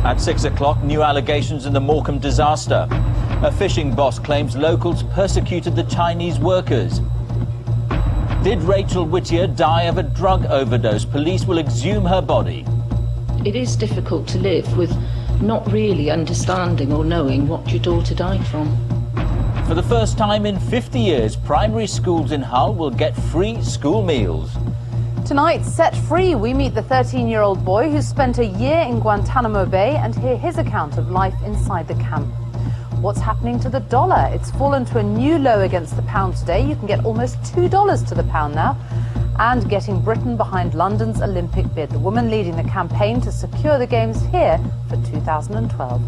At 6 o'clock, new allegations in the Morecambe disaster. A fishing boss claims locals persecuted the Chinese workers. Did Rachel Whittier die of a drug overdose? Police will exhume her body. It is difficult to live with not really understanding or knowing what your daughter died from. For the first time in 50 years, primary schools in Hull will get free school meals. Tonight, Set Free, we meet the 13-year-old boy who spent a year in Guantanamo Bay and hear his account of life inside the camp. What's happening to the dollar? It's fallen to a new low against the pound today. You can get almost $2 to the pound now. And getting Britain behind London's Olympic bid. The woman leading the campaign to secure the Games here for 2012.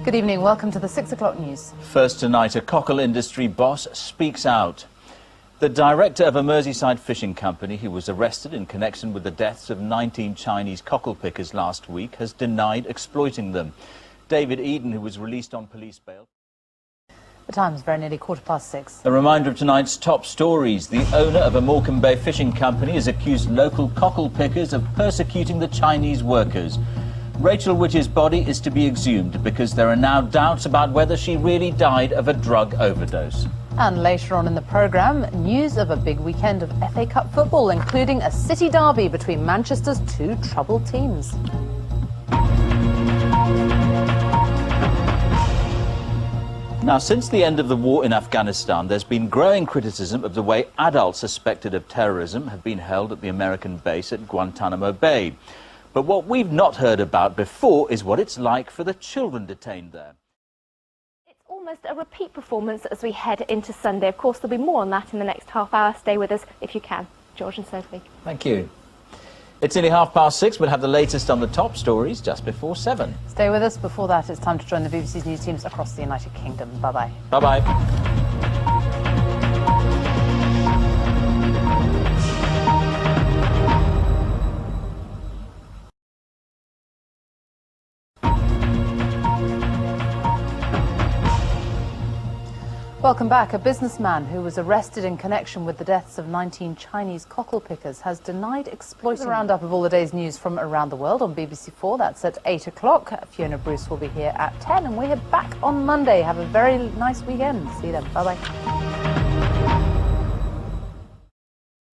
Good evening, welcome to the 6 o'clock news. First tonight, a cockle industry boss speaks out. The director of a Merseyside fishing company who was arrested in connection with the deaths of 19 Chinese cockle pickers last week has denied exploiting them. David Eden, who was released on police bail. The time is very nearly 6:15. A reminder of tonight's top stories. The owner of a Morecambe Bay fishing company has accused local cockle pickers of persecuting the Chinese workers. Rachel Whittier's body is to be exhumed because there are now doubts about whether she really died of a drug overdose. And later on in the programme, news of a big weekend of FA Cup football, including a city derby between Manchester's two troubled teams. Now, since the end of the war in Afghanistan, there's been growing criticism of the way adults suspected of terrorism have been held at the American base at Guantanamo Bay. But what we've not heard about before is what it's like for the children detained there. It's almost a repeat performance as we head into Sunday. Of course, there'll be more on that in the next half hour. Stay with us if you can. George and Sophie. Thank you. It's nearly 6:30. We'll have the latest on the top stories just before 7. Stay with us. Before that, it's time to join the BBC's news teams across the United Kingdom. Bye-bye. Bye-bye. Welcome back. A businessman who was arrested in connection with the deaths of 19 Chinese cockle pickers has denied exploiting them. A roundup of all the day's news from around the world on BBC 4. That's at 8 o'clock. Fiona Bruce will be here at 10 and we're back on Monday. Have a very nice weekend. See you then. Bye-bye.